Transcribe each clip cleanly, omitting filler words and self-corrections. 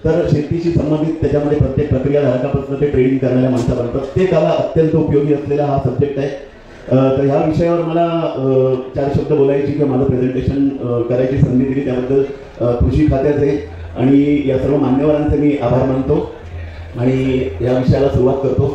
तर शेतीशी संबंधित त्याच्यामध्ये प्रत्येक प्रक्रिया धारकापासून ते ट्रेडिंग करणाऱ्या माणसापर्यंत प्रत्येकाला अत्यंत उपयोगी असलेला हा सब्जेक्ट आहे. तर ह्या विषयावर मला 4 शब्द बोलायची किंवा माझं प्रेझेंटेशन करायची संधी दिली त्याबद्दल कृषी खात्याचे आणि या सर्व मान्यवरांचे मी आभार मानतो आणि या विषयाला सुरुवात करतो.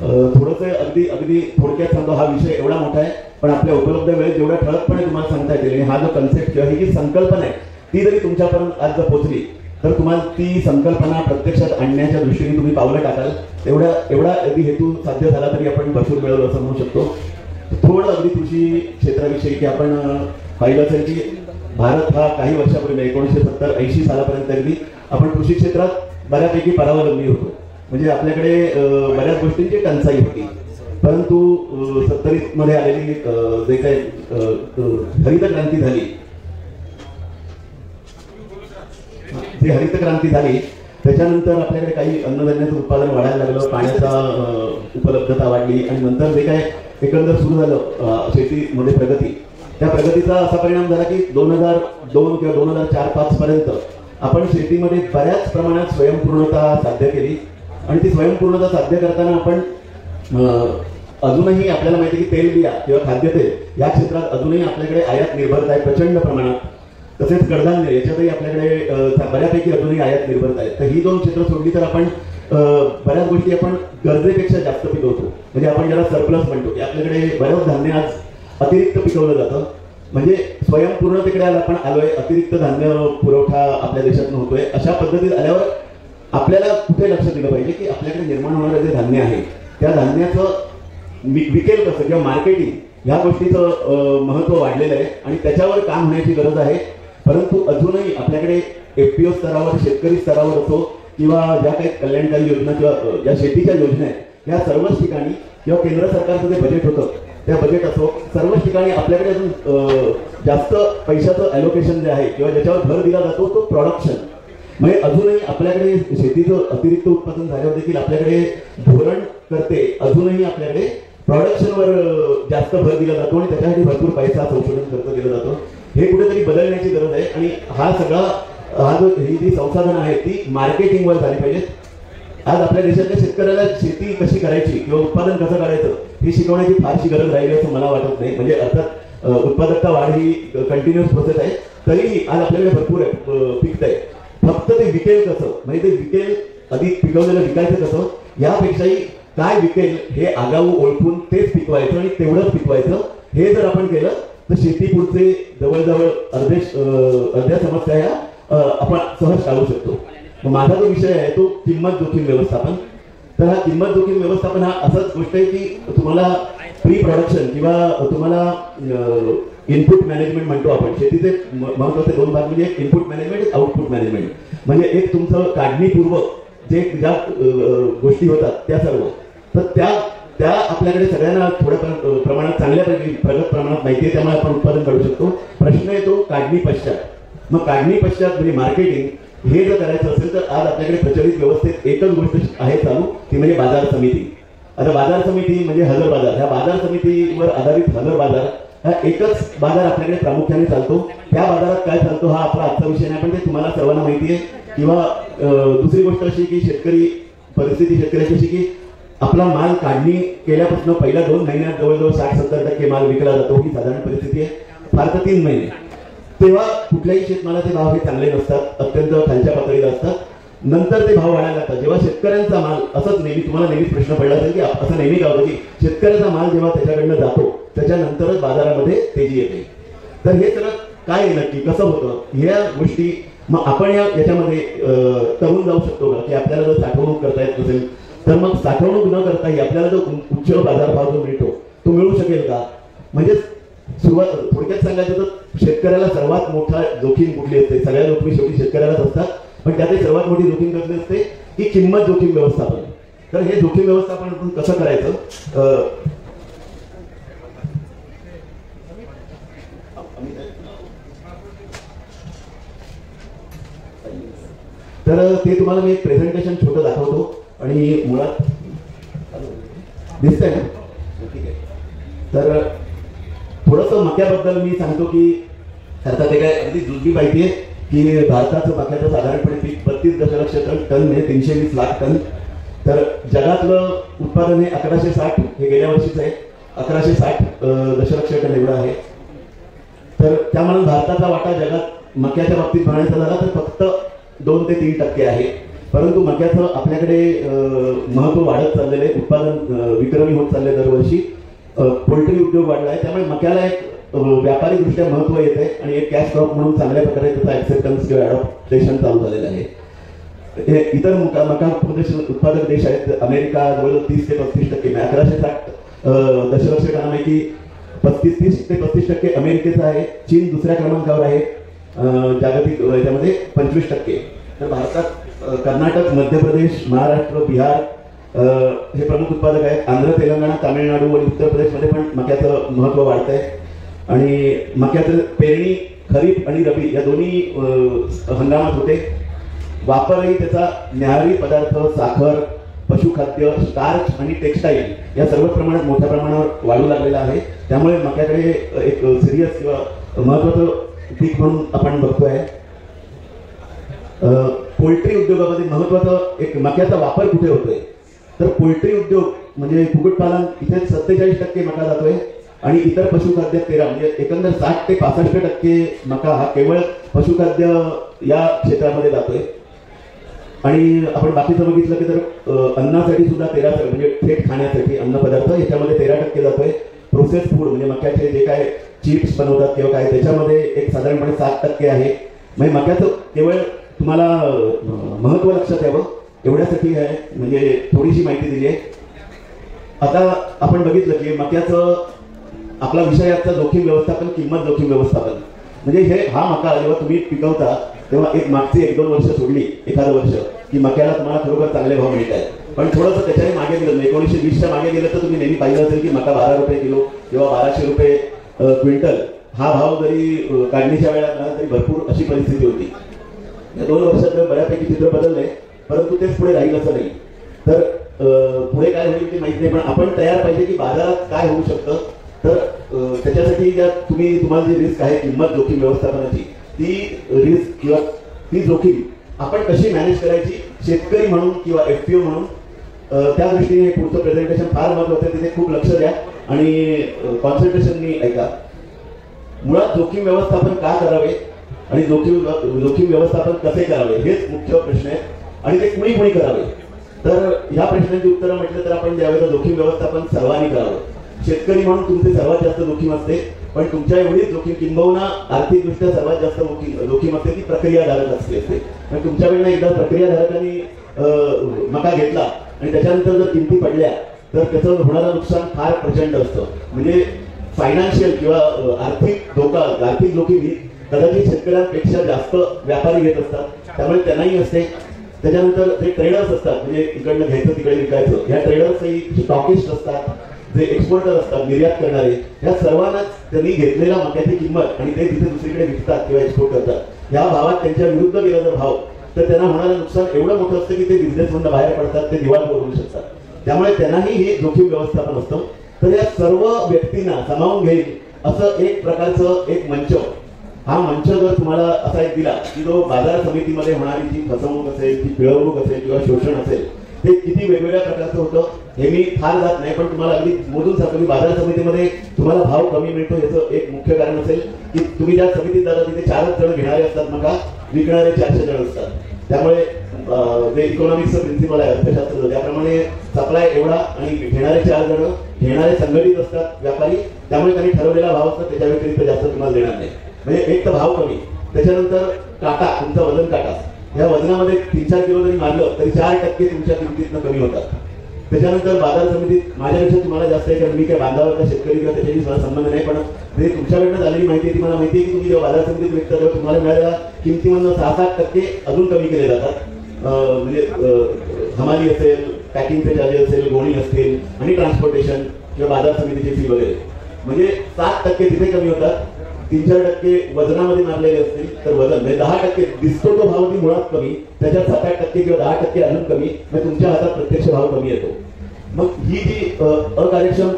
थोडंसं अगदी थोडक्यात सांगतो. हा विषय एवढा मोठा आहे पण आपल्या उपलब्ध वेळेत जेवढा ठळकपणे तुम्हाला सांगता येतील आणि हा जो कन्सेप्ट किंवा ही जी संकल्पना आहे ती जरी तुमच्यापर्यंत आज जर पोहोचली तर तुम्हाला ती संकल्पना प्रत्यक्षात आणण्याच्या दृष्टीने तुम्ही पावलं टाकाल. एवढा यदि हेतू साध्य झाला तरी आपण भरपूर मिळवलं असं म्हणू शकतो. थोडं अगदी कृषी क्षेत्राविषयी की आपण पाहिलं असेल की भारत हा काही वर्षापूर्वी 1970-80 सालापर्यंत अगदी आपण कृषी क्षेत्रात बऱ्यापैकी परावलंबी होतो. म्हणजे आपल्याकडे बऱ्याच गोष्टींची टंचाई होती. परंतु 70 मध्ये आलेली जे काही हरित क्रांती झाली, जी हरित क्रांती झाली त्याच्यानंतर आपल्याकडे काही अन्नधान्याचं उत्पादन वाढायला लागलं, पाण्याचा उपलब्धता वाढली आणि नंतर जे काय एकंदर सुरू झालं शेतीमध्ये प्रगती, त्या प्रगतीचा असा परिणाम झाला की 2002 किंवा 2004-05 पर्यंत आपण शेतीमध्ये बऱ्याच प्रमाणात स्वयंपूर्णता साध्य केली आणि ती स्वयंपूर्णता साध्य करताना आपण अजूनही आपल्याला माहिती की तेलबिया किंवा खाद्यतेल या क्षेत्रात अजूनही आपल्याकडे आयात निर्भरता आहे प्रचंड प्रमाणात. तसेच कडधान्य याच्यातही आपल्याकडे बऱ्यापैकी अजूनही आयात निर्भरता आहे. तर ही 2 क्षेत्र सोडली तर आपण बऱ्याच गोष्टी आपण गरजेपेक्षा जास्त पिकवतो. म्हणजे आपण ज्याला सरप्लस म्हणतो की आपल्याकडे बऱ्याच धान्य आज अतिरिक्त पिकवलं जातं. म्हणजे स्वयंपूर्णतेकडे आपण आलोय, अतिरिक्त धान्य पुरवठा आपल्या देशातून होतोय. अशा पद्धतीत आल्यावर आपल्याला कुठे लक्ष दिलं पाहिजे की आपल्याकडे निर्माण होणारं जे धान्य आहे त्या धान्याचं विकेल कसं किंवा मार्केटिंग ह्या गोष्टीचं महत्त्व वाढलेलं आहे आणि त्याच्यावर काम होण्याची गरज आहे. परंतु अजूनही आपल्याकडे FPO स्तरावर, शेतकरी स्तरावर असो किंवा ज्या काही कल्याणकारी योजना किंवा ज्या शेतीच्या योजना आहेत या सर्वच ठिकाणी किंवा केंद्र सरकारचं जे बजेट होतं त्या बजेट असो सर्वच ठिकाणी आपल्याकडे अजून जास्त पैशाचं ॲलोकेशन जे आहे किंवा ज्याच्यावर भर दिला जातो तो प्रोडक्शन. म्हणजे अजूनही आपल्याकडे शेतीचं अतिरिक्त उत्पादन झाल्यावर देखील आपल्याकडे धोरण करते अजूनही आपल्याकडे प्रोडक्शनवर जास्त भर दिला जातो आणि त्याच्यासाठी भरपूर पैसा संशोधन खर्च केला जातो. हे कुठेतरी बदलण्याची गरज आहे आणि ही जी संसाधनं आहेत ती मार्केटिंगवर झाली पाहिजेत. आज आपल्या देशातल्या शेतकऱ्याला शेती कशी करायची किंवा उत्पादन कसं करायचं हे शिकवण्याची फारशी गरज राहिली असं मला वाटत नाही. म्हणजे अर्थात उत्पादकता वाढ ही कंटिन्युअस प्रोसेस आहे तरीही आज आपल्याकडे भरपूर पिकत आहे. फक्त ते विकेल कसं, म्हणजे ते विकेल अधिक पिकवलेलं विकायचं कसं यापेक्षाही काय विकेल हे आगाऊ ओळखून तेच पिकवायचं आणि तेवढंच पिकवायचं. हे जर आपण केलं तर शेती पुढचे जवळजवळ अर्ध्या समस्या ह्या आपण सहज टाळू शकतो. माझा जो विषय आहे तो किंमत जोखीम व्यवस्थापन. तर हा किंमत जोखीम व्यवस्थापन हा असंच गोष्ट आहे की तुम्हाला प्री प्रोडक्शन किंवा तुम्हाला इनपुट मॅनेजमेंट म्हणतो आपण. शेतीचे महत्त्वाचे 2 भाग म्हणजे एक इनपुट मॅनेजमेंट, एक आउटपुट मॅनेजमेंट. म्हणजे एक तुमचं काढणीपूर्व जे ज्या गोष्टी होतात त्या सर्व तर त्या आपल्याकडे सगळ्यांना थोड्या प्रमाणात चांगल्यापैकी प्रगत प्रमाणात माहिती आहे त्यामुळे आपण उत्पादन काढू शकतो. प्रश्न येतो काढणी पश्चात. मग काढणी पश्चात म्हणजे मार्केटिंग हे जर करायचं असेल तर आज आपल्याकडे प्रचलित व्यवस्थेत एकच गोष्ट आहे चालू ती म्हणजे बाजार समिती. आता बाजार समिती म्हणजे हजर बाजार. ह्या बाजार समितीवर आधारित हजर बाजार हा एकच बाजार आपल्याकडे प्रामुख्याने चालतो. त्या बाजारात काय चालतो हा आपला आजचा विषय नाही पण ते तुम्हाला सर्वांना माहिती आहे. किंवा दुसरी गोष्ट अशी की परिस्थिती शेतकऱ्याची अशी की आपला माल काढणी केल्यापासून पहिल्या 2 महिन्यात जवळजवळ 60-70% माल विकला जातो. ही साधारण परिस्थिती आहे. फार तर 3 महिने. तेव्हा कुठल्याही शेतमालाचे भाव हे चांगले नसतात, अत्यंत खालच्या पातळीला असतात. नंतर ते भाव वाढायला लागतात जेव्हा शेतकऱ्यांचा माल असंच नेहमी तुम्हाला नेहमीच प्रश्न पडला असेल की असं नेहमी काय होतं की शेतकऱ्याचा माल जेव्हा त्याच्याकडनं जातो त्याच्यानंतरच बाजारामध्ये तेजी येते. तर हे सगळं काय नक्की कसं होतं ह्या गोष्टी मग आपण याच्यामध्ये तरुण जाऊ शकतो का की आपल्याला जर साठवणूक करता येत नसेल तर मग साठवणूक न करताही आपल्याला जो उच्च बाजारभाव जो मिळतो तो मिळू शकेल का. म्हणजे सुरुवात थोडक्यात सांगायचं तर शेतकऱ्याला सर्वात मोठा जोखीम कुठली असते. सगळ्या जोखमी शेवटी शेतकऱ्यालाच असतात पण त्यातही सर्वात मोठी जोखीम कसली असते की किंमत जोखीम व्यवस्थापन. तर हे जोखीम व्यवस्थापन कसं करायचं तर ते तुम्हाला मी एक प्रेझेंटेशन छोटं दाखवतो आणि मुळात दिसतंय ना ठीक आहे. तर थोडंसं मक्याबद्दल मी सांगतो की अर्थात ते काय अगदी जुजबी माहिती आहे की भारताचं मक्याचं साधारणपणे पीक 32 दशलक्ष टन म्हणजे 320 लाख टन. तर जगातलं उत्पादन हे 1160 हे गेल्या वर्षीचं आहे, 1160 दशलक्ष टन एवढं आहे. तर त्यामुळे भारताचा वाटा जगात मक्याच्या बाबतीत म्हणायचा झाला तर फक्त 2 ते 3% आहे. परंतु मक्याचं आपल्याकडे महत्व वाढत चाललेलं आहे, उत्पादन विक्रमी होत चाललंय दरवर्षी. पोल्ट्री उद्योग वाढला आहे, त्यामुळे मक्याला एक व्यापारीदृष्ट्या महत्व येत आहे आणि एक कॅश क्रॉप म्हणून चांगल्या प्रकारे त्याचा ऍक्सेप्टन्स किंवा अडॉप्टेशन चालू झालेलं आहे. इतर मका उत्पादक देश आहेत, अमेरिका जवळजवळ 30 ते 35%, 1160 दशलक्ष टनापैकी 30 ते 35% अमेरिकेचा आहे. चीन दुसऱ्या क्रमांकावर आहे जागतिक याच्यामध्ये 25%. तर भारतात कर्नाटक, मध्य प्रदेश, महाराष्ट्र, बिहार हे प्रमुख उत्पादक आहेत. आंध्र, तेलंगणा, तामिळनाडू आणि उत्तर प्रदेशमध्ये पण मक्याचं महत्व वाढत आहे. आणि मक्याचं पेरणी खरीप आणि रबी या दोन्ही हंगामात होते. वापरही त्याचा न्याहारी पदार्थ, साखर, पशुखाद्य, स्टार्च आणि टेक्स्टाईल या सर्व प्रमाणात मोठ्या प्रमाणावर वाढू लागलेला आहे. त्यामुळे मक्याकडे एक सिरियस किंवा महत्वाचं पीक म्हणून आपण बघतोय. पोल्ट्री उद्योगामध्ये महत्वाचं एक मक्याचा वापर कुठे होतोय तर पोल्ट्री उद्योग म्हणजे कुक्कुटपालन इथे 47% मका जातोय आणि इतर पशुखाद्य 13, म्हणजे एकंदर 60 ते 65% मका हा केवळ पशुखाद्य या क्षेत्रामध्ये जातोय. आणि आपण बाकीचं बघितलं की तर अन्नासाठी सुद्धा 13 म्हणजे थेट खाण्यासाठी अन्न पदार्थ याच्यामध्ये 13% जातोय. प्रोसेस फूड म्हणजे मक्याचे जे काय चिप्स बनवतात किंवा काय त्याच्यामध्ये एक साधारणपणे 7% आहे. म्हणजे मक्याचं केवळ तुम्हाला महत्व लक्षात यावं एवढ्यासाठी आहे, म्हणजे थोडीशी माहिती दिली आहे. आता आपण बघितलं की मक्याचं आपला विषय आजचा जोखीम व्यवस्थापन, किंमत जोखीम व्यवस्थापन. म्हणजे हा मका जेव्हा तुम्ही पिकवता तेव्हा एक मागची 1-2 वर्ष सोडली, एखादं वर्ष की मक्याला तुम्हाला खरोखर चांगले भाव मिळत आहेत. पण थोडंसं त्याच्याने मागे गेलं, 1920च्या मागे गेलं तर तुम्ही नेहमी पाहिलं असेल की मका 12 रुपये किलो किंवा 1200 रुपये क्विंटल हा भाव जरी काढणीच्या वेळेला मिळाला तरी भरपूर अशी परिस्थिती होती. या 2 वर्षात बऱ्यापैकी चित्र बदललंय, परंतु तेच पुढे राहील असं नाही. तर पुढे काय होईल ते माहिती नाही, पण आपण तयार पाहिजे की बाजारात काय होऊ शकतं. तर त्याच्यासाठी ज्या तुम्हाला जी रिस्क आहे किंमत जोखीम व्यवस्थापनाची, ती रिस्क किंवा ती जोखीम आपण कशी मॅनेज करायची शेतकरी म्हणून किंवा FPO म्हणून, त्या दृष्टीने हे पुढचं प्रेझेंटेशन फार महत्वाचं आहे. तिथे खूप लक्ष द्या आणि कॉन्सन्ट्रेशननी ऐका. मुळात जोखीम व्यवस्थापन का करावे आणि जोखीम व्यवस्थापन कसे करावे हेच मुख्य प्रश्न आहे आणि ते कुणी करावे. तर ह्या प्रश्नांची उत्तरं म्हटलं तर आपण ज्यावेळेला जोखीम व्यवस्थापन सर्वांनी करावं. शेतकरी म्हणून तुमचे सर्वात जास्त जोखीम असते, पण तुमच्या एवढीच जोखीम किंबहुना आर्थिकदृष्ट्या सर्वात जास्त जोखीम असते ती प्रक्रियाधारक असते. पण तुमच्याकडनं एकदा प्रक्रियाधारकांनी मका घेतला आणि त्याच्यानंतर जर किमती पडल्या तर त्याचं होणारं नुकसान फार प्रचंड असतं. म्हणजे फायनान्शियल किंवा आर्थिक जोखीम ही कदाचित शेतकऱ्यांपेक्षा जास्त व्यापारी घेत असतात, त्यामुळे त्यांनाही असते. त्याच्यानंतर जे ट्रेडर्स असतात, म्हणजे इकडनं घ्यायचं तिकडे विकायचं, ह्या ट्रेडर्सही स्टॉकिस्ट असतात, जे एक्सपोर्टर असतात, निर्यात करणारे, या सर्वांनाच त्यांनी घेतलेला मक्याची किंमत आणि ते तिथे दुसरीकडे विकतात किंवा एक्सपोर्ट करतात, ह्या भावात त्यांच्या विरुद्ध गेला जर भाव तर त्यांना होणारं नुकसान एवढं मोठं असतं की ते बिझनेसमधून बाहेर पडतात, ते दिवाळखोर होऊ शकतात. त्यामुळे त्यांनाही हे जोखीम व्यवस्थापन असतं. तर या सर्व व्यक्तींना सामावून घेईल असं एक प्रकारचं एक मंच, हा मंच जर तुम्हाला असा एक दिला की जो बाजार समितीमध्ये होणारी जी फसवणूक असेल, ती पिळवणूक असेल किंवा शोषण असेल, ते किती वेगवेगळ्या प्रकारचं होतं हे मी फार जात नाही, पण तुम्हाला अगदी मोजून सांगतो की बाजार समितीमध्ये तुम्हाला भाव कमी मिळतो याचं एक मुख्य कारण असेल की तुम्ही ज्या समितीत जाता तिथे 4च जण घेणारे असतात, मका विकणारे 400 जण असतात. त्यामुळे जे इकॉनॉमिक्सचं प्रिन्सिपल आहे अर्थशास्त्र, त्याप्रमाणे सप्लाय एवढा आणि घेणारे 4 जण, घेणारे संघटित असतात व्यापारी, त्यामुळे त्यांनी ठरवलेला भाव असतात, त्याच्या व्यतिरिक्त जास्त तुम्हाला देणार नाही. म्हणजे एक तर भाव कमी, त्याच्यानंतर काटा, तुमचा वजन काटा, या वजनामध्ये 3-4 किलो जरी मारलं तरी 4% तुमच्या किमतीतनं कमी होतात. त्याच्यानंतर बाजार समितीत माझ्यापेक्षा तुम्हाला जास्त आहे, कारण मी काय बांधावरचा शेतकरी किंवा त्याच्याशी मला संबंध नाही, पण जे तुमच्याकडनं झालेली माहिती आहे ती मला माहिती आहे की तुम्ही जेव्हा बाजार समितीत विकता तेव्हा तुम्हाला मिळालेल्या किमतीमधनं 6-7% अजून कमी केले जातात. म्हणजे हमाली असेल, पॅकिंगचे चार्जेस असेल, गोणी असतील आणि ट्रान्सपोर्टेशन किंवा बाजार समितीची फी वगैरे, म्हणजे 7% तिथे कमी होतात. 3-4% वजनामध्ये मारलेले असतील तर वजन म्हणजे 10% दिसतो तो भाव मुळात कमी, त्याच्यात 7-8% किंवा 10% अजून कमी, म्हणजे तुमच्या हातात प्रत्यक्ष भाव कमी येतो. मग ही जी अकार्यक्षम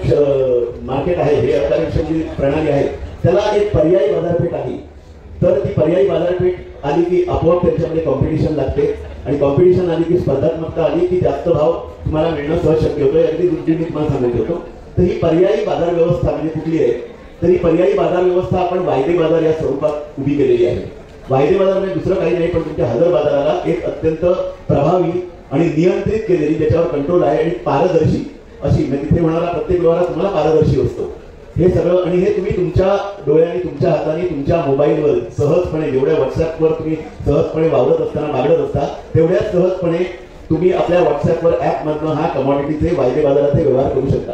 मार्केट आहे, हे अकार्यक्षम जी प्रणाली आहे, त्याला एक पर्यायी बाजारपेठ आहे तर ती पर्यायी बाजारपेठ आली की आपोआप त्यांच्यामध्ये कॉम्पिटिशन लागते आणि कॉम्पिटिशन आली की स्पर्धात्मकता आली की जास्त भाव तुम्हाला मिळणं सहज शक्य होतं. अगदी दुर्दिन मी तुम्हाला सांगत होतो. तर ही पर्यायी बाजार व्यवस्था म्हणजे कुठली आहे, तर ही पर्यायी बाजार व्यवस्था आपण वायदे बाजार या स्वरूपात उभी केलेली आहे. वायदे बाजार म्हणजे दुसरं काही नाही, पण तुमच्या हजर बाजाराला एक अत्यंत प्रभावी आणि नियंत्रित केलेली, ज्याच्यावर कंट्रोल आहे आणि पारदर्शी अशी, म्हणजे तिथे होणारा प्रत्येक व्यवहार तुम्हाला पारदर्शी असतो. हे सगळं आणि हे तुम्ही तुमच्या डोळ्याने, तुमच्या हाताने, तुमच्या मोबाईलवर सहजपणे, जेवढ्या व्हॉट्सअपवर तुम्ही सहजपणे वावरत असताना, वागत असता, तेवढ्याच सहजपणे तुम्ही आपल्या व्हॉट्सअपवर ॲपमधनं हा कमॉडिटीचे वायदे बाजाराचे व्यवहार करू शकता.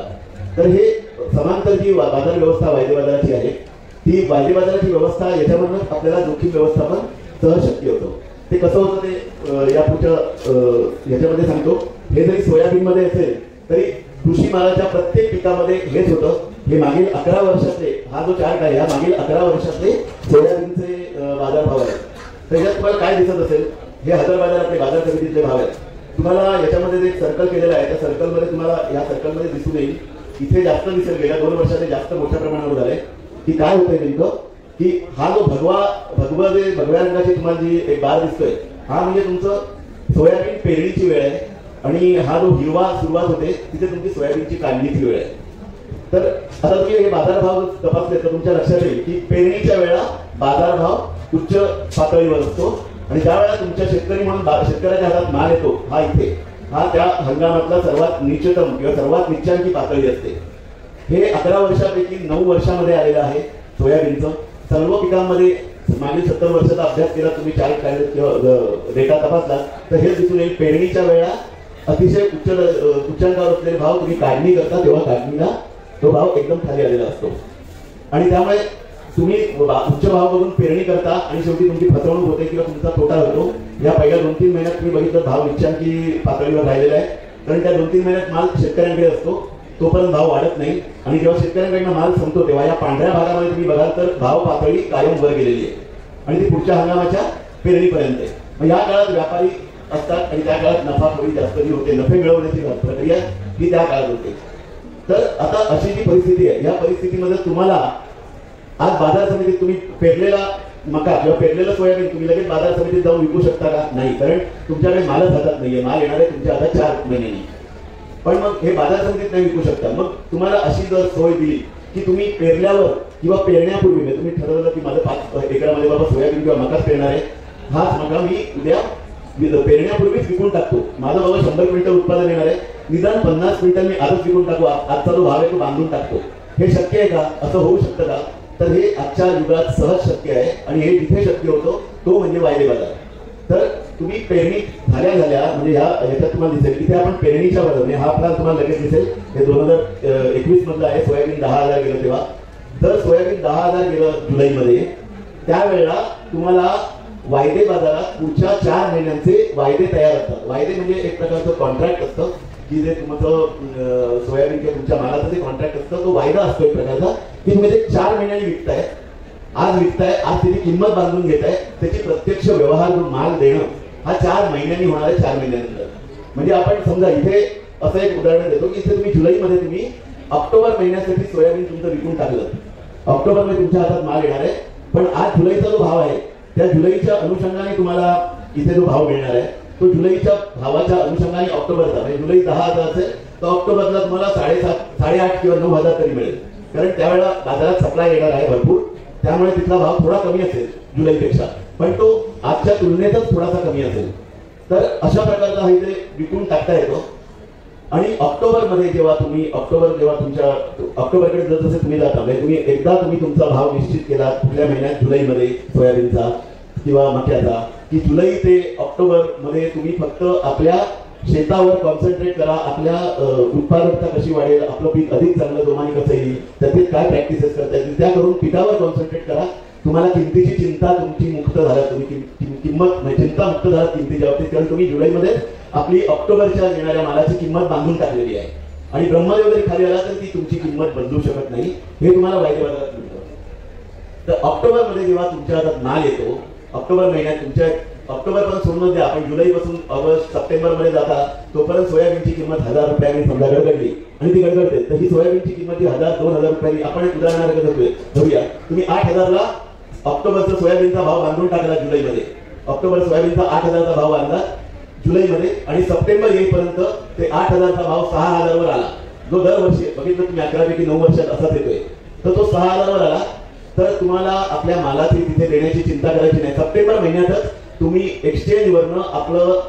तर हे समांतर जी बाजार व्यवस्था वायदे बाजाराची आहे, ती वायदे बाजाराची व्यवस्था याच्यामधूनच आपल्याला जोखीम व्यवस्थापन सहज शक्य होतं. ते कसं होतं ते या पुढच्या ह्याच्यामध्ये सांगतो. हे जरी सोयाबीनमध्ये असेल तरी कृषी मालाच्या प्रत्येक पिकामध्ये हेच होतं. हे मागील 11 वर्षातले, हा जो चार्ट आहे, हा मागील 11 वर्षातले सोयाबीनचे बाजारभाव आहेत. त्याच्यात तुम्हाला काय दिसत असेल, हे हजर बाजारातले बाजार समितीतले भाव आहेत. तुम्हाला याच्यामध्ये जे सर्कल केलेलं आहे, त्या सर्कलमध्ये तुम्हाला या सर्कलमध्ये दिसून येईल, इथे जास्त दिसेल, गेल्या 2 वर्षात जास्त मोठ्या प्रमाणावर झालंय. की काय होतंय नेमकं, की हा जो भगव्या रंगाची तुम्हाला जी एक बार दिसतोय, हा म्हणजे तुमचं सोयाबीन पेरणीची वेळ आहे आणि हा जो हिरवा सुरुवात होते तिथे तुमची सोयाबीनची काढणीची वेळ आहे. तर आता तुम्ही हे बाजारभाव तपासले तर तुमच्या लक्षात येईल की पेरणीच्या वेळा बाजारभाव उच्च पातळीवर असतो आणि ज्या वेळेला तुमच्या शेतकरी म्हणून शेतकऱ्याच्या हातात माल येतो, हा इथे, हा त्या हंगामातला सर्वात निचतम किंवा सर्वात निच्चांकी पातळी असते. हे 11 वर्षापैकी 9 वर्षामध्ये आलेलं आहे सोयाबीनचं. सर्व पिकांमध्ये मागील 70 वर्षाचा अभ्यास केला तुम्ही, चार्ट काढले किंवा डेटा तपासला तर हे दिसून येईल. पेरणीच्या वेळा अतिशय उच्चांकावर असलेले भाव, तुम्ही काढणी करता तेव्हा काढणीला तो भाव एकदम खाली आलेला असतो आणि त्यामुळे तुम्ही उच्च भाव बघून पेरणी करता आणि शेवटी तुमची फसवणूक होते किंवा तुमचा तोटा होतो. या पहिल्या 2-3 महिन्यात तुम्ही बघितलं भाव निच्चांकी पातळीवर राहिलेला आहे, कारण त्या 2-3 महिन्यात माल शेतकऱ्यांकडे असतो, तोपर्यंत भाव वाढत नाही आणि जेव्हा शेतकऱ्यांकडनं माल संपतो तेव्हा या पांढऱ्या भागामध्ये तुम्ही बघाल तर भाव पातळी कायम वर गेलेली आहे आणि ती पुढच्या हंगामाच्या पेरणीपर्यंत आहे. मग या काळात व्यापारी असतात आणि त्या काळात नफा थोडी जास्त होते, नफे मिळवण्याची प्रक्रिया ही त्या काळात होते. तर आता अशी जी परिस्थिती आहे, या परिस्थितीमध्ये तुम्हाला आज बाजार समितीत तुम्ही पेरलेला मका किंवा पेरलेलं सोयाबीन तुम्ही लगेच बाजार समितीत जाऊन विकू शकता का? नाही, कारण तुमच्याकडे मालच हातात नाहीये. माल येणार आहे तुमच्या हातात 4 महिन्यांनी, पण मग हे बाजार समितीत नाही विकू शकता. मग तुम्हाला अशी जर सोय दिली की तुम्ही पेरल्यावर किंवा पेरण्यापूर्वी तुम्ही ठरवलं की माझं 5 एकरामध्ये बाबा सोयाबीन किंवा मकाच पेरणार आहे, हाच मका मी उद्या पेरण्यापूर्वीच विकून टाकतो, माझं बाबा 100 क्विंटल उत्पादन येणार आहे, निदान 50 क्विंटल मी आजच विकून टाकू, आजचा जो भाव आहे तो बांधून टाकतो. हे शक्य आहे का? असं होऊ शकतं का? तर हे आजच्या युगात सहज शक्य आहे आणि हे जिथे शक्य होतं तो म्हणजे वायदे बाजार. तर तुम्ही पेरणी झाल्या म्हणजे ह्याच्यात तुम्हाला दिसेल की आपण पेरणीच्या बरोबर हा प्लॅन तुम्हाला लगेच दिसेल. हे 2021 मधलं आहे. सोयाबीन 10,000 गेलं तेव्हा, जर सोयाबीन 10,000 गेलं जुलैमध्ये, त्यावेळेला तुम्हाला वायदे बाजारात पुढच्या 4 महिन्यांचे वायदे तयार असतात. वायदे म्हणजे एक प्रकारचं कॉन्ट्रॅक्ट असतं की जे तुमचं सोयाबीन किंवा तुमच्या मालाचं जे कॉन्ट्रॅक्ट असतं तो वायदा असतो एक प्रकारचा, की तुम्ही ते 4 महिन्यांनी विकताय, आज विकताय, आज त्याची किंमत बांधून घेताय, त्याची प्रत्यक्ष व्यवहार माल देणं हा 4 महिन्यांनी होणार आहे. 4 महिन्यानंतर म्हणजे आपण समजा इथे असं एक उदाहरण देतो की इथे तुम्ही जुलैमध्ये तुम्ही ऑक्टोबर महिन्यासाठी सोयाबीन तुमचं विकून टाकलं, ऑक्टोबरमध्ये तुमच्या हातात माल येणार आहे, पण आज जुलैचा जो भाव आहे त्या जुलैच्या अनुषंगाने तुम्हाला इथे जो भाव मिळणार आहे तो जुलैच्या भावाच्या अनुषंगाने ऑक्टोबरचा, म्हणजे जुलै 10,000 असेल तर ऑक्टोबरला तुम्हाला 7.5 8.5 किंवा 9,000 तरी मिळेल, कारण त्यावेळेला बाजारात सप्लाय येणार आहे भरपूर, त्यामुळे तिथला भाव थोडा कमी असेल जुलैपेक्षा, पण तो आजच्या तुलनेतच थोडासा कमी असेल. तर अशा प्रकारचा हा इथे विकून टाकता येतो. आणि ऑक्टोबरमध्ये जेव्हा तुमच्या ऑक्टोबरकडे जसे तुम्ही जाता, म्हणजे तुम्ही एकदा तुमचा भाव निश्चित केला कुठल्या महिन्यात, जुलैमध्ये सोयाबीनचा किंवा मक्याचा, की जुलै ते ऑक्टोबर मध्ये तुम्ही फक्त आपल्या शेतावर कॉन्सन्ट्रेट करा, आपल्या उत्पादकता कशी वाढेल, आपलं पीक अधिक चांगलं जोमाने कसं येईल, त्याचे काय प्रॅक्टिसेस करता येतील त्या करून पिकावर कॉन्सन्ट्रेट करा. तुम्हाला किमतीची चिंता तुमची मुक्त झाला, तुम्ही किंमत म्हणजे चिंता मुक्त झाला किमतीच्या बाबतीत, कारण तुम्ही जुलैमध्ये आपली ऑक्टोबरच्या येणाऱ्या मालाची किंमत बांधून टाकलेली आहे आणि ब्रह्मदेव जरी खाली आला तर ती तुमची किंमत बदलू शकत नाही. हे तुम्हाला वायदे बाजारात मिळतं. तर ऑक्टोबरमध्ये जेव्हा तुमच्या हातात माल येतो, ऑक्टोबर महिन्यात तुमच्या ऑक्टोबरपासून सोडून द्या, आपण जुलैपासून ऑगस्ट सप्टेंबर मध्ये जाता तोपर्यंत सोयाबीनची किंमत 1,000 रुपयांनी समजा गडगडली आणि ती गडगडते, तर ही सोयाबीनची किंमत 1,000-2,000 रुपयांनी आपण एक उदाहरणार्थ धरूया, तुम्ही 8,000 ला ऑक्टोबरचा सोयाबीनचा भाव बांधून टाकला जुलैमध्ये. ऑक्टोबर सोयाबीनचा 8,000चा भाव बांधला जुलैमध्ये आणि सप्टेंबर येईपर्यंत ते 8,000चा भाव 6,000वर आला. जो दरवर्षी बघितलं तुम्ही 11पैकी 9 वर्षात असाच येतोय. तर तो 6,000वर आला. तर तुम्हाला आपल्या मालाची तिथे देण्याची चिंता करायची नाही. सप्टेंबर महिन्यातच तुम्ही एक्सचेंजवरनं आपलं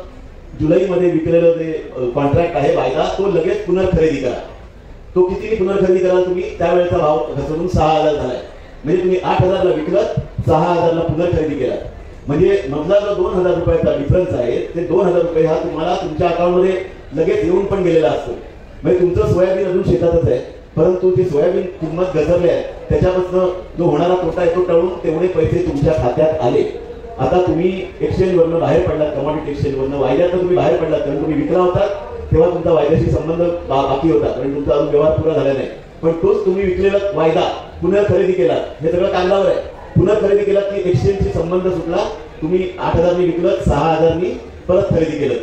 जुलैमध्ये विकलेलं जे कॉन्ट्रॅक्ट आहे वायदा तो लगेच पुनर्खरेदी करा. तो किती पुनर्खरेदी कराल तुम्ही, त्यावेळेचा भाव घसरून 6,000 झालाय. म्हणजे तुम्ही 8,000ला विकलं, 6,000ला पुनर्खरेदी केला. म्हणजे मधला जो 2,000 रुपयाचा डिफरन्स आहे ते 2,000 रुपये हा तुम्हाला तुमच्या अकाउंटमध्ये लगेच येऊन पण गेलेला असतो. म्हणजे तुमचं सोयाबीन अजून शेतातच आहे, परंतु ते सोयाबीन किंमत घसरली आहे त्याच्यापासून जो होणारा तोटा आहे तो टळून तेवढे पैसे तुमच्या खात्यात आले. आता तुम्ही एक्सचेंजवरनं बाहेर पडलात, कमॉडिटी एक्सचेंजवरनं वायद्यातनं तुम्ही बाहेर पडलात. कारण तुम्ही विकला होता तेव्हा तुमचा वायद्याशी संबंध बाकी होता, कारण तुमचा अजून व्यवहार पुरा झाला नाही. पण तोच तुम्ही विकलेला वायदा पुनर्खरेदी केला, हे सगळं कागदावर आहे. पुनर्खरेदी केला की एक्सचेंजशी संबंध सुटला. तुम्ही 8,000नी विकलं, 6,000नी परत खरेदी केलं.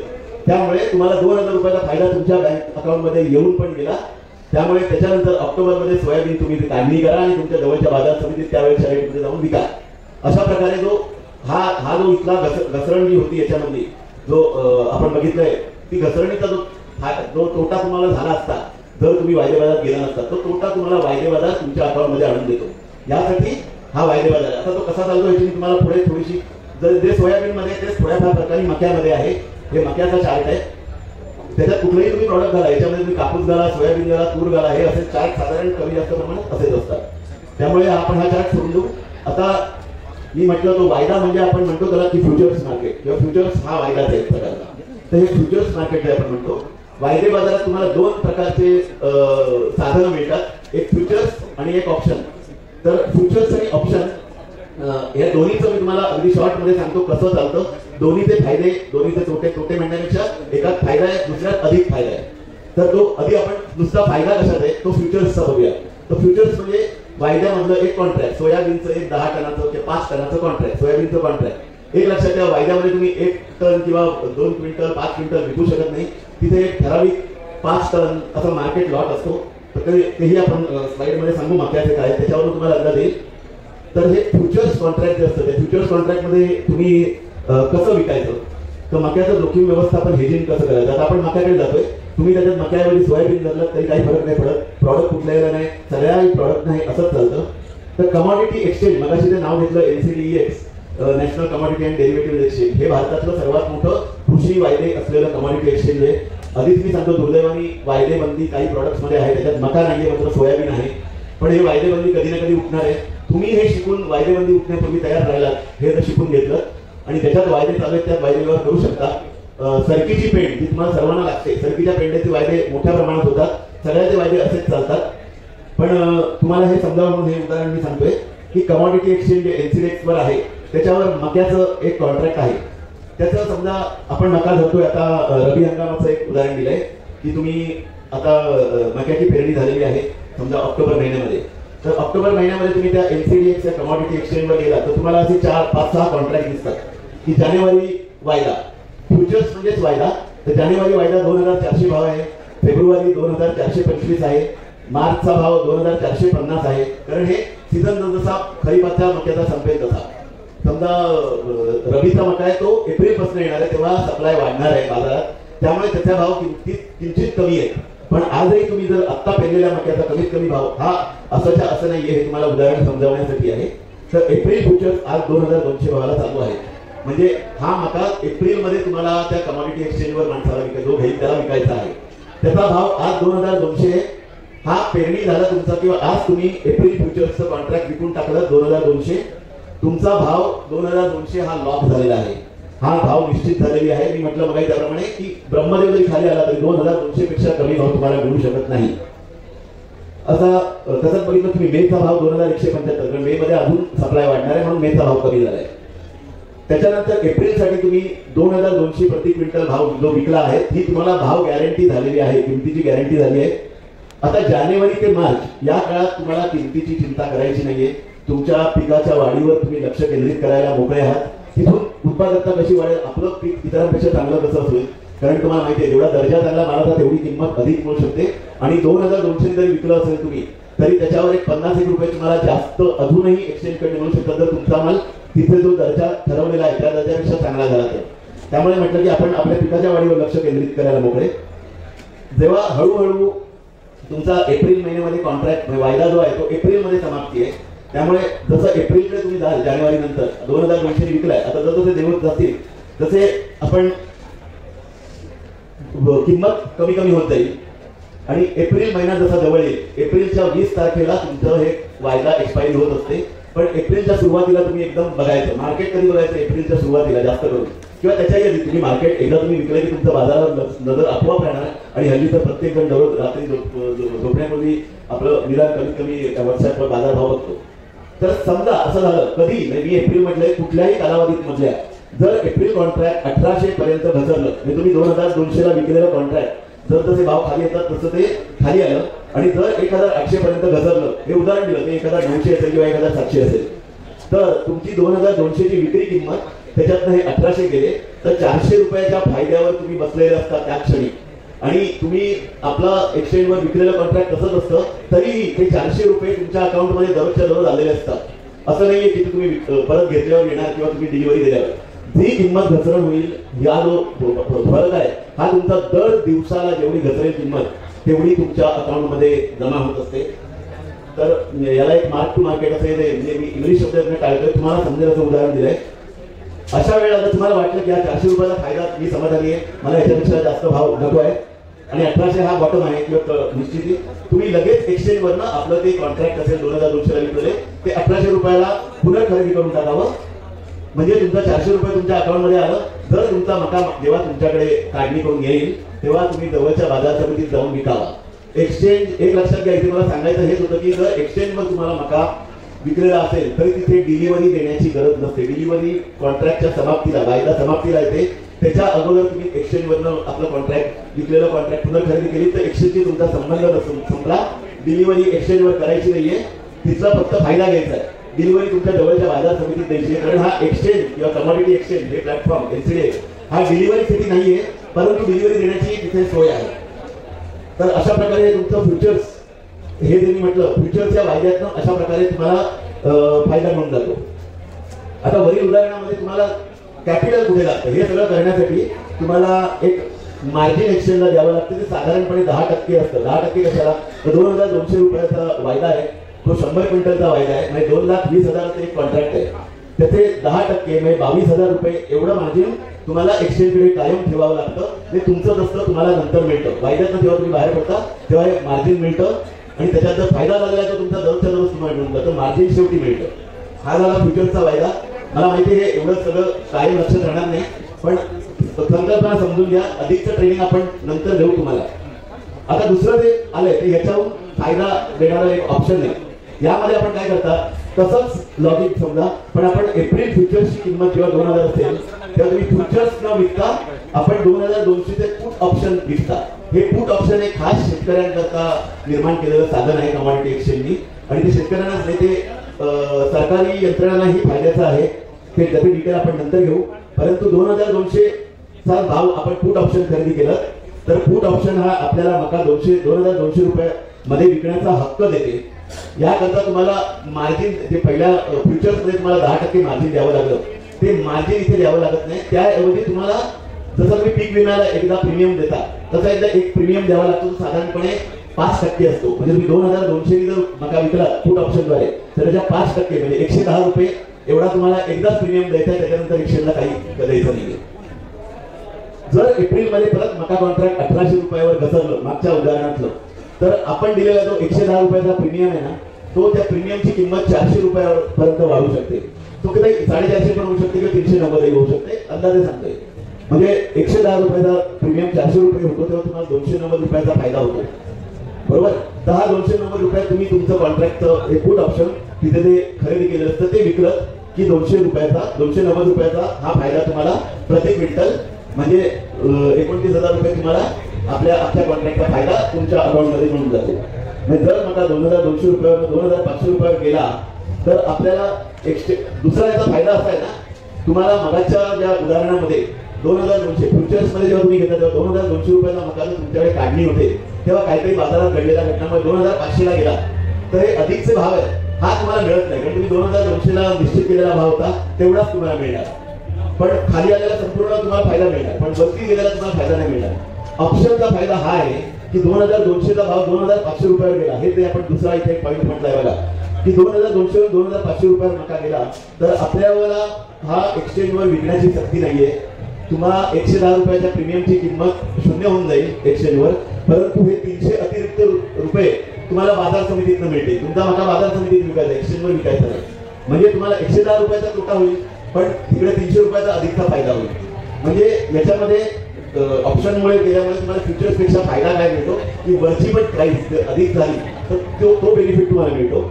त्यामुळे तुम्हाला 2,000 रुपयाचा फायदा तुमच्या बँक अकाउंटमध्ये येऊन पण गेला. त्यामुळे त्याच्यानंतर ऑक्टोबरमध्ये सोयाबीन तुम्ही काढणी करा आणि तुमच्या जवळच्या बाजार समितीत त्यावेळेस शाळेमध्ये जाऊन विका. अशा प्रकारे जो हा जो इथला घसरण जी होती याच्यामध्ये जो आपण बघितलंय, ती घसरणीचा जो तोटा तुम्हाला झाला असता जर तुम्ही वायदे बाजारात गेला नसता, तो तोटा तुम्हाला वायदे बाजार तुमच्या अकाउंटमध्ये आणून देतो. यासाठी हा वायदे बाजार. आता तो कसा चालतो याची तुम्हाला पुढे थोडीशी, जे सोयाबीनमध्ये तेच थोड्याफार प्रकारे मक्यामध्ये आहे. हे मक्याचा चार्ट आहे. त्याच्यात कुठलंही तुम्ही प्रॉडक्ट घाला, याच्यामध्ये तुम्ही कापूस घाला, सोयाबीन घाला, तूर घाला, हे असे चार्ट साधारण कमी जास्त प्रमाणात असेच असतात. त्यामुळे आपण हा चार्ट सोडून देऊ. आता मी म्हटलं तो वायदा म्हणजे आपण म्हणतो त्याला की फ्युचर्स मार्केट किंवा फ्युचर्स हा वायदाच आहे प्रकारचा. तर हे फ्युचर्स मार्केट आहे आपण म्हणतो. वायदे बाजारात तुम्हाला 2 प्रकारचे साधनं मिळतात, एक फ्युचर्स आणि एक ऑप्शन. तर फ्युचर्स आणि ऑप्शन या दोन्हीचं मी तुम्हाला अगदी शॉर्ट मध्ये सांगतो कसं चालतं. दोन्हीचे फायदे, दोन्हीचे तोटे. तोटे म्हणण्यापेक्षा एकात फायदा आहे, दुसऱ्यात अधिक फायदा आहे. तर तो आधी आपण नुसता फायदा कशात आहे तो फ्युचर्सचा बघूया. तर फ्युचर्स म्हणजे वायद्यामधलं एक कॉन्ट्रॅक्ट, सोयाबीनचं एक 10 टनाचं किंवा 5 टनाचं कॉन्ट्रॅक्ट, सोयाबीनचं कॉन्ट्रॅक्ट. एक लक्षात ठेवा, वायद्यामध्ये तुम्ही 1 टन किंवा 2 क्विंटल 5 क्विंटल विकू शकत नाही. तिथे एक ठराविक 5 टन असं मार्केट लॉट असतो. तर तेही आपण स्लाइडमध्ये सांगू मक्याचे काय, त्याच्यावरून तुम्हाला अंदाज येईल. तर हे फ्युचर्स कॉन्ट्रॅक्ट जे असतं, ते फ्युचर्स कॉन्ट्रॅक्टमध्ये तुम्ही कसं विकायचं, तर मक्याचं जोखीम व्यवस्थापन हेजिंग कसं करायचं. आता आपण मक्याकडे जातोय, तुम्ही त्याच्यात मक्याऐवजी सोयाबीन धरलं तरी काही फरक नाही पडत. प्रॉडक्ट कुठल्याला नाही, सगळ्या प्रॉडक्ट नाही असंच चालतं. तर कमॉडिटी एक्सचेंज, मगाशी ते नाव घेतलं NCDEX, national commodity and derivative exchange, हे भारतातलं सर्वात मोठं कृषी वायदे असलेलं कमॉडिटी एक्सचेंज आहे. आधीच मी सांगतो, दुर्दैवानी वायदेबंदी काही प्रॉडक्ट्स मध्ये आहे, त्याच्यात मका नाहीये मात्र सोयाबीन आहे. पण हे वायदेबंदी कधी ना कधी उठणार आहे. तुम्ही हे शिकून वायदेबंदी उठण्यापूर्वी तयार राहिलात, हे जर शिकून घेतलं आणि त्याच्यात वायदे चालू आहेत त्यात वायदे व्यवहार करू शकता. सरकीची पेंड जी तुम्हाला सर्वांना लागते, सरकीच्या पेंड्याचे वायदे मोठ्या प्रमाणात होतात. सगळ्याचे वायदे असेच चालतात. पण तुम्हाला हे समजावं म्हणून हे उदाहरण मी सांगतोय की कमॉडिटी एक्सचेंज जे NCDEX वर आहे त्याच्यावर मक्याचं एक कॉन्ट्रॅक्ट आहे. त्याचं समजा आपण मका धरतोय, आता रबी हंगामाचं एक उदाहरण दिलंय की तुम्ही आता मक्याची पेरणी झालेली आहे समजा ऑक्टोबर महिन्यामध्ये. तर ऑक्टोबर महिन्यामध्ये तुम्ही त्या NCDEX या कमॉडिटी एक्सचेंजवर गेला तर तुम्हाला असे 4, 5, 6 कॉन्ट्रॅक्ट दिसतात की जानेवारी वायदा, फ्युचर्स म्हणजेच वायदा. तर जानेवारी वायदा 2,400 भाव आहे, फेब्रुवारी 2,425 आहे, मार्चचा भाव 2,450 आहे. कारण हे सीझन जसा खरीपाच्या मक्याचा संपेल तसा. समजा रबीचा मका आहे तो एप्रिलपासून येणार आहे, तेव्हा सप्लाय वाढणार आहे बाजारात, त्यामुळे त्याचा भाव किंचित कमी आहे. पण आजही तुम्ही जर आत्ता पेरलेल्या मक्याचा कमीत कमी भाव हा असं नाहीये, हे तुम्हाला उदाहरण समजावण्यासाठी आहे. तर एप्रिल फ्युचर्स आज 2,200 भावाला चालू आहे. म्हणजे हा मका एप्रिलमध्ये तुम्हाला त्या कमॉडिटी एक्सचेंजवर माणसाला जो घेईल त्याला विकायचा आहे. त्याचा भाव आज 2,200 आहे. हा पेरणी झाला तुमचा किंवा आज तुम्ही एप्रिल फ्युचर्सचं कॉन्ट्रॅक्ट विकून टाकलं 2,200, तुमचा भाव 2,200 हा लॉक झालेला आहे. हा भाव निश्चित झालेली आहे. मी म्हटलं मग त्याप्रमाणे की ब्रह्मदेव जरी खाली आला तरी 2,200 पेक्षा कमी भाव तुम्हाला मिळू शकत नाही. असा तसंच बघितलं तुम्ही मेचा भाव 2,175, कारण मे मध्ये अजून सप्लाय वाढणार आहे म्हणून मेचा भाव कमी झालाय. त्याच्यानंतर एप्रिलसाठी तुम्ही 2,200 प्रति क्विंटल भाव जो विकला आहे ही तुम्हाला भाव गॅरंटी झालेली आहे, किमतीची गॅरंटी झाली आहे. आता जानेवारी ते मार्च या काळात तुम्हाला किमतीची चिंता करायची नाहीये. तुमच्या पिकाच्या वाढीवर तुम्ही लक्ष केंद्रित करायला मोकळे आहात. तिथून उत्पादकता कशी वाढेल, आपलं पीक इतरांपेक्षा चांगलं कसं असेल कारण तुम्हाला माहिती आहे जेवढा दर्जा चांगला मालाचा तेवढी किंमत अधिक मिळू शकते. आणि 2200 जरी विकलं असेल तुम्ही तरी त्याच्यावर एक 50 रुपये तुम्हाला जास्त अजूनही एक्सचेंज कडे मिळू शकतात जर तुमचा माल तिथे जो दर्जा ठरवलेला आहे त्या दर्जापेक्षा चांगला झाला तर. त्यामुळे म्हटलं की आपण आपल्या पिकाच्या वाढीवर लक्ष केंद्रित करायला मोकळे. जेव्हा हळूहळू तुमचा एप्रिल महिन्यामध्ये कॉन्ट्रॅक्ट वायदा जो आहे तो एप्रिलमध्ये समाप्ती आहे. त्यामुळे जसं एप्रिलकडे तुम्ही जाल जानेवारी नंतर 2200 विकलाय, आता जसं दिवस जातील तसे आपण किंमत कमी कमी होत जाईल. आणि एप्रिल महिना जसा जवळ येईल एप्रिलच्या 20 तारखेला तुमचं हे वायदा एक्सपायरी होत असते. पण एप्रिलच्या सुरुवातीला तुम्ही एकदम बघायचं मार्केट कधी बघायचं एप्रिलच्या सुरुवातीला जास्त करून किंवा त्याच्याही आधी तुम्ही मार्केट एकदा तुम्ही विकलं की तुमच्या बाजारावर नजर आपोआप राहणार. आणि हल्ली तर प्रत्येक जण दररोज रात्री झोपण्यापूर्वी आपलं निदान कमीत कमी व्हॉट्सअपवर बाजारभाव बघतो. तर समजा असं झालं कधी मी एप्रिल मधले कुठल्याही कालावधीत मधल्या जर एप्रिल कॉन्ट्रॅक्ट 1800 पर्यंत घसरलं म्हणजे तुम्ही 2200 ला विकलेलं कॉन्ट्रॅक्ट जर तसे भाव खाली येतात तसं ते खाली आलं आणि जर 1800 पर्यंत घसरलं हे उदाहरण दिलं ते 1900 असेल किंवा 1700 असेल तर तुमची 2200 ची विक्री किंमत त्याच्यातनं हे 1800 गेले तर 400 रुपयाच्या फायद्यावर तुम्ही बसलेले असता त्या क्षणी. आणि तुम्ही आपला एक्सचेंजवर विकलेलं कॉन्ट्रॅक्ट तसंच असतं तरीही ते 400 रुपये तुमच्या अकाउंटमध्ये दररोजच्या दररोज आलेले असतात. असं नाहीये की तुम्ही परत घेतल्यावर येणार किंवा तुम्ही डिलिव्हरी दिल्यावर जी किंमत घसरण होईल या जो फरक आहे हा तुमचा दर दिवसाला जेवढी घसरेल किंमत तेवढी तुमच्या अकाउंटमध्ये जमा होत असते. तर याला एक मार्क टू मार्केट असे म्हणजे मी इंग्लिश शब्द टाळतोय तुम्हाला समजेल असं उदाहरण दिलंय. अशा वेळेला जर तुम्हाला वाटलं की या 400 रुपयाचा फायदा मी समाधानी आहे मला याच्यापेक्षा जास्त भाव नको आहे आणि 1800 हा बॉटम आहे किंवा निश्चित तुम्ही लगेच एक्सचेंज वरनं आपलं ते कॉन्ट्रॅक्ट असेल 2200 ला विकलेले ते 1800 रुपयाला पुन्हा खरेदी करून टाकावं. म्हणजे तुमचा 400 रुपये तुमच्या अकाउंट मध्ये आलं. जर तुमचा मका जेव्हा तुमच्याकडे काढणी करून येईल तेव्हा तुम्ही जवळच्या बाजार समितीत जाऊन विकावा. एक्सचेंज एक लक्षात घ्या इथे मला सांगायचं हेच होतं की जर एक्सचेंजवर तुम्हाला मका विकलेला असेल तरी तिथे डिलिव्हरी देण्याची गरज नसते. डिलिव्हरी कॉन्ट्रॅक्टच्या समाप्तीला वायदा समाप्तीला येते त्याच्या अगोदर तुम्ही एक्सचेंजवरनं आपलं कॉन्ट्रॅक्ट विकलेलं कॉन्ट्रॅक्ट पुन्हा खरेदी केली तर एक्सचेंजची तुमचा संबंध संपला. डिलिव्हरी एक्सचेंजवर करायची नाहीये तिथला फक्त फायदा घ्यायचा आहे. डिलिव्हरी तुमच्या जवळच्या बाजार समितीत द्यायची आहे कारण हा एक्सचेंज किंवा कमॉडिटी एक्सचेंज हे प्लॅटफॉर्म एनसीडे हा डिलिव्हरीसाठी नाहीये परंतु डिलिव्हरी देण्याची तिथे सोय आहे. तर अशा प्रकारे तुमचं फ्युचर्स हे जे मी म्हटलं फ्युचरच्या वायद्यातनं अशा प्रकारे तुम्हाला फायदा मिळून जातो. आता वरील उदाहरणामध्ये तुम्हाला कॅपिटल कुठे लागतं हे सगळं करण्यासाठी तुम्हाला एक मार्जिन एक्सचेंजला द्यावं लागतं. ते साधारणपणे 10% असतं. 10% कशाला तर 2200 रुपयाचा वायदा आहे तो 100 क्विंटलचा वायदा आहे म्हणजे 2,20,000चं एक कॉन्ट्रॅक्ट आहे त्याचे 10% म्हणजे 22,000 रुपये एवढं मार्जिन तुम्हाला एक्सचेंजकडे कायम ठेवावं लागतं. ते तुमचं असतं तुम्हाला नंतर मिळतं. वायद्यातनं जेव्हा तुम्ही बाहेर पडता तेव्हा हे मार्जिन मिळतं आणि त्याच्यात जर फायदा लागला तर तुमचा दररोजच्या दररोज तुम्हाला मिळून जातं मार्जिन शेवटी मिळतं. हा झाला फ्युचरचा वायदा. मला माहिती आहे एवढं सगळं कायम लक्षात राहणार नाही पण संकल्पना समजून घ्या. अधिकचं ट्रेनिंग आपण नंतर देऊ तुम्हाला. आता दुसरं जे आलंय ते याच्याहून फायदा देणारा एक ऑप्शन आहे. यामध्ये आपण काय करता तसंच लॉजिक समजा पण आपण एप्रिल फ्युचर्सची किंमत जेव्हा 2000 असेल तेव्हा तुम्ही फ्युचर्स न विकता आपण 2200 चे पुट ऑप्शन विकता. हे पुट ऑप्शन एक खास शेतकऱ्यांकरता निर्माण केलेलं साधन आहे कमॉडिटी एक्सचेंजनी आणि ते शेतकऱ्यांनाच नाही ते सरकारी यंत्रणांनाही फायद्याचं आहे. ते त्याची डिटेल आपण नंतर घेऊ. परंतु 2200 चा भाव आपण पुट ऑप्शन खरेदी केलं तर पुट ऑप्शन हा आपल्याला मका 2200 रुपये मध्ये विकण्याचा हक्क देते. याकरता तुम्हाला मार्जिन जे पहिल्या फ्युचर्स मध्ये तुम्हाला 10% मार्जिन द्यावं लागलं ते मार्जिन इथे द्यावं लागत नाही. त्याऐवजी तुम्हाला जसं तुम्ही पीक विम्याला एकदा प्रीमियम देता तसा एकदा एक प्रीमियम द्यावा लागतो साधारणपणे 5% असतो. म्हणजे तुम्ही 2200 जर मका विकला फूड ऑप्शनद्वारे तर त्याच्या 5% म्हणजे 110 रुपये एवढा तुम्हाला एकदाच प्रीमियम द्यायचा आहे. त्याच्यानंतर एक्सचेंजला काही द्यायचं नाही. जर एप्रिल मध्ये परत मका कॉन्ट्रॅक्ट 1800 रुपयावर घसरलं मागच्या उदाहरणातलं तर आपण दिलेला जो 110 रुपयाचा प्रीमियम आहे ना तो त्या प्रीमियमची किंमत 400 रुपयापर्यंत वाढू शकते. तो कधी 450 पण होऊ शकते किंवा 390 होऊ शकते अंदाजे सांगतोय. म्हणजे 110 रुपयाचा प्रीमियम 400 रुपये होतो तेव्हा तुम्हाला 290 रुपयाचा फायदा होतो. बरोबर 290 रुपयात तुम्ही तुमचं कॉन्ट्रॅक्टचं हे पुट ऑप्शन तिथे ते खरेदी केलं असतं ते विकलं की 290 रुपयाचा हा फायदा तुम्हाला प्रति क्विंटल म्हणजे 29,000 रुपये तुम्हाला आपल्या कॉन्ट्रॅक्टचा फायदा तुमच्या अकाउंटमध्ये मिळून जातो. म्हणजे जर मका 2,200 रुपयावर 2,500 रुपयावर गेला तर आपल्याला दुसरा याचा फायदा असा आहे ना तुम्हाला मगाच्या ज्या उदाहरणामध्ये 2200 फ्युचर्स मध्ये जेव्हा तुम्ही घेता तेव्हा 2200 रुपयाचा मका जर तुमच्याकडे काढणी होते तेव्हा काहीतरी बाजारात घडलेल्या घटनामुळे 2500 ला गेला तर हे अधिकचे भाव आहे हा तुम्हाला मिळत नाही, कारण तुम्ही 2200 ला निश्चित केलेला भाव होता तेवढाच तुम्हाला मिळणार, पण खाली आलेला संपूर्ण तुम्हाला फायदा मिळणार, पण वरती गेलेला तुम्हाला फायदा नाही मिळणार. ऑप्शनचा फायदा हा आहे की 2200चा भाव 2500 रुपयावर गेला, हे ते आपण दुसरा इथे एक पॉईंट म्हटलाय बघा की 2200 वर 2500 रुपयावर मका गेला तर आपल्याला हा एक्सचेंजवर विकण्याची सक्ती नाहीये. तुम्हाला 110 रुपयाच्या प्रीमियमची किंमत शून्य होऊन जाईल एक्सचेंजवर, परंतु हे 300 अतिरिक्त रुपये तुम्हाला बाजार समितीतून मिळतील. तुमचा मका बाजार समितीत विकायचा, एक्सचेंजवर विकायचा नाही, म्हणजे तुम्हाला 110 रुपयाचा तोटा होईल पण तिकडे 300 रुपयाचा अधिकचा फायदा होईल. म्हणजे याच्यामध्ये ऑप्शनमुळे गेल्यामुळे तुम्हाला फ्युचर्स पेक्षा फायदा काय मिळतो की वरची पण प्राइस अधिक झाली तर तो बेनिफिट तुम्हाला मिळतो.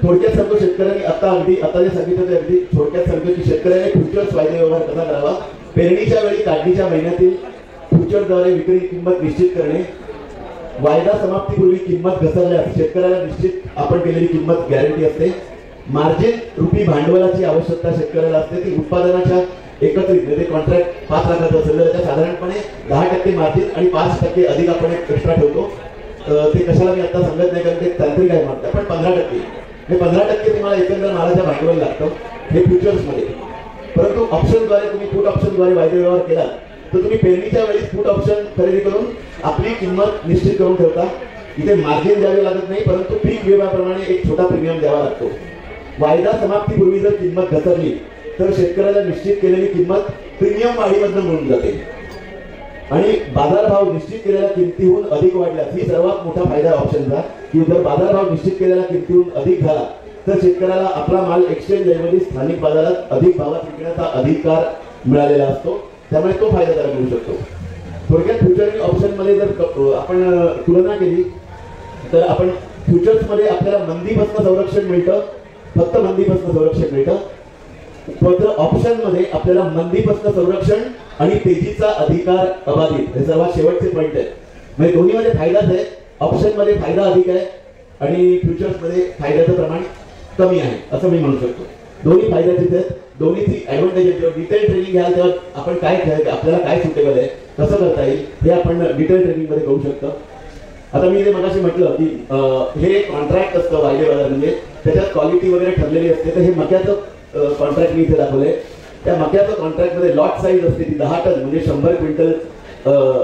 थोडक्यात सांगतो शेतकऱ्यांनी आता जे सांगितलं ते अगदी थोडक्यात सांगतो की शेतकऱ्याने फ्युचर्स वायदे व्यवहार कसा करावा, पेरणीच्या वेळी काढणीच्या महिन्यातील फ्युचरद्वारे विक्री किंमत निश्चित करणे, वायदा समाप्तीपूर्वी किंमत घसरल्यास शेतकऱ्याला निश्चित आपण केलेली किंमत गॅरंटी असते, मार्जिन रुपी भांडवलाची आवश्यकता शेतकऱ्याला असते ती उत्पादनाच्या एकत्रित म्हणजे कॉन्ट्रॅक्ट 5 लाखाचं असेल तर त्याच्या साधारणपणे 10% मार्जिन आणि 5% अधिक आपण एक्स्ट्रा ठेवतो. ते कशाला मी आता सांगत नाही कारण ते तांत्रिक आहे मागतं, पण 15% हे 15% तुम्हाला एकंदर मालाच्या भांडवल लागतं हे फ्युचर्समध्ये. परंतु ऑप्शनद्वारे तुम्ही पुट ऑप्शनद्वारे वायदे व्यवहार केला तर तुम्ही पेरणीच्या वेळी पुट ऑप्शन खरेदी करून आपली किंमत निश्चित करून ठेवता. इथे मार्जिन द्यावे लागत नाही, परंतु पीक विम्याप्रमाणे एक छोटा प्रीमियम द्यावा लागतो. वायदा समाप्तीपूर्वी जर किंमत घसरली तर शेतकऱ्याला निश्चित केलेली किंमत प्रीमियम वाढीमधून मिळून जाते आणि बाजारभाव निश्चित केलेल्या किमतीहून अधिक वाढल्यास ही सर्वात मोठा फायदा ऑप्शनचा की जर बाजारभाव निश्चित केलेल्या किमतीहून अधिक झाला तर शेतकऱ्याला आपला माल एक्सचेंज ऐवजी स्थानिक बाजारात अधिक भावात विकण्याचा अधिकार मिळालेला असतो, त्यामुळे तो फायदा त्याला मिळू शकतो. थोडक्यात फ्युचर ऑप्शन मध्ये जर आपण तुलना केली तर आपण फ्युचर्स मध्ये आपल्याला मंदीपासून संरक्षण मिळतं, फक्त मंदीपासून संरक्षण मिळतं, मात्र ऑप्शन मध्ये आपल्याला मंदीपासून संरक्षण आणि तेजीचा अधिकार अबाधित हे सर्वात शेवटचे पॉईंट आहेत. म्हणजे दोन्हीमध्ये फायदाच आहे, ऑप्शन मध्ये फायदा अधिक आहे आणि फ्युचर्स मध्ये फायद्याचं प्रमाण कमी आहे असं मी म्हणू शकतो. दोन्ही फायद्याचीच आहेत, दोन्हीची ऍडव्हान्टेज आहे. डिटेल ट्रेनिंग घ्याल तेव्हा आपण काय आपल्याला काय सुटेबल आहे कसं करता येईल हे आपण डिटेल ट्रेनिंग मध्ये करू शकतो. आता मी जे मगाशी म्हटलं की हे कॉन्ट्रॅक्ट असतं वायदे बाजार म्हणजे त्याच्यात क्वालिटी वगैरे ठरलेली असते, तर हे मक्याचं कॉन्ट्रॅक्ट मी इथे दाखवलंय. त्या मक्याचं कॉन्ट्रॅक्ट मध्ये लॉट साईज असते ती 10 टन म्हणजे 100 क्विंटल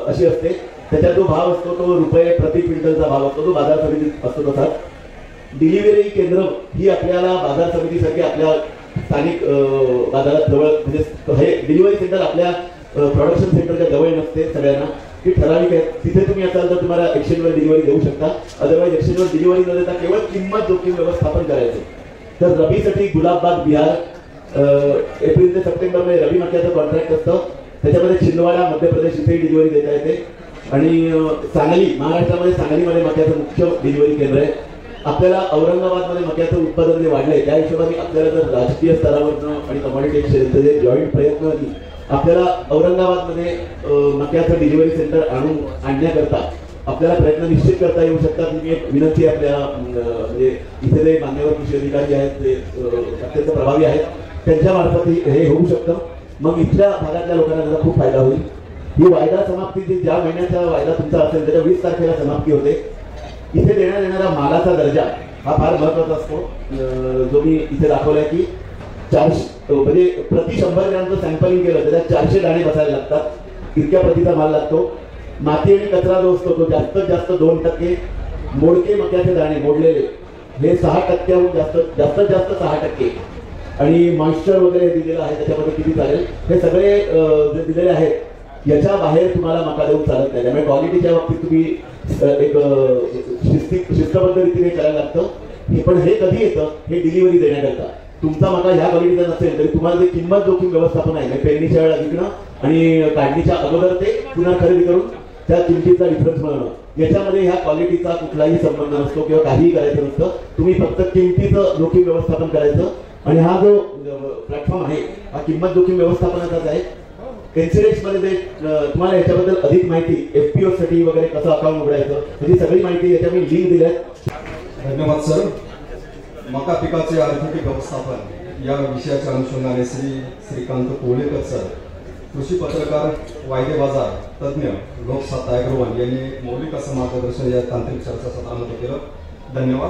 अशी असते. त्याच्यात जो भाव असतो तो रुपये प्रति क्विंटलचा भाव असतो, तो बाजार समितीत असतो. तसा डिलिव्हरी केंद्र ही आपल्याला बाजार समितीसाठी आपल्या स्थानिक बाजारात जवळ म्हणजे हे डिलिव्हरी सेंटर आपल्या प्रोडक्शन सेंटरच्या जवळ नसते सगळ्यांना, ती ठराविक आहे. तिथे तुम्ही असाल तर तुम्हाला एक्सचेंजवर डिलिव्हरी देऊ शकता, अदरवाईज एक्सचेंजवर डिलिव्हरी न देता केवळ किंमत जोखीम व्यवस्थापन करायचं. तर रबीसाठी गुलाबबाग बिहार एप्रिल ते सप्टेंबर मध्ये रबी मक्याचं कॉन्ट्रॅक्ट असतं, त्याच्यामध्ये छिंदवाडा मध्य प्रदेश इथे डिलिव्हरी देता येते आणि सांगली महाराष्ट्रामध्ये सांगलीमध्ये मक्याचं मुख्य डिलिव्हरी केंद्र आहे. आपल्याला औरंगाबादमध्ये मक्याचं उत्पादन जे वाढलंय त्या हिशोबाने आपल्याला जर राजकीय स्तरावरनं आणि कमॉडिटी एक्सचेंजचे जे जॉईंट प्रयत्न आपल्याला औरंगाबादमध्ये मक्याचं डिलिव्हरी सेंटर आणण्याकरता आपल्याला प्रयत्न निश्चित करता येऊ शकतात. मी एक विनंती आपल्या म्हणजे इथे जे मान्यवर कृषी अधिकारी आहेत ते अत्यंत प्रभावी आहेत त्यांच्या मार्फत हे होऊ शकतं. मग इथल्या भागातल्या लोकांना त्याचा खूप फायदा होईल. ही वायदा समाप्ती जी ज्या महिन्याचा वायदा तुमचा असेल त्याच्या 20 तारखेला समाप्ती होते. इथे देण्यात येणारा मालाचा दर्जा हा फार महत्वाचा असतो, जो मी इथे दाखवलाय की 400 म्हणजे प्रति 100 ग्रॅमचं सॅम्पलिंग केलं त्याच्यात 400 दाणे बसायला लागतात, इतक्या प्रतीचा माल लागतो. माती आणि कचरा जो असतो तो जास्तीत जास्त 2%, मोडके मक्याचे दाणे मोडलेले हे 6%हून जास्तीत जास्त 6%, आणि मॉइश्चर वगैरे दिलेलं आहे त्याच्यामध्ये किती चालेल हे सगळे जे दिलेले आहेत याच्या बाहेर तुम्हाला मका देऊन चालत नाही. त्यामुळे क्वालिटीच्या बाबतीत तुम्ही एक शिस्तबद्ध रीतीने करायला लागतं. पण हे कधी येतं हे डिलिव्हरी देण्याकरता. तुमचा मका ह्या क्वालिटीचा नसेल तरी तुम्हाला जे किंमत जोखीम व्यवस्थापन आहे पेरणीच्या वेळेला विकणं आणि काढणीच्या अगोदर ते पुन्हा खरेदी करून त्या किमतीचा डिफरन्स मिळवणं याच्यामध्ये ह्या क्वालिटीचा कुठलाही संबंध नसतो किंवा काहीही करायचं नसतं. तुम्ही फक्त किमतीचं जोखीम व्यवस्थापन करायचं आणि हा जो प्लॅटफॉर्म आहे हा किंमत जोखीम व्यवस्थापनाचाच आहे. एनसीडेक्स मध्ये तुम्हाला याच्याबद्दल अधिक माहिती एफपीओ साठी वगैरे कसं अकाउंट उघडायचं याची सगळी माहिती याच्या मी लिंक दिली आहे. धन्यवाद सर. मका पिकाचे आर्थिक व्यवस्थापन या विषयाच्या अनुषंगाने श्रीकांत कोळेकर सर कृषी पत्रकार वायदे बाजार तज्ज्ञ लोकसत्ता अग्रवाल यांनी मौलिक असं मार्गदर्शन या तांत्रिक चर्चासत्रामध्ये केलं. धन्यवाद.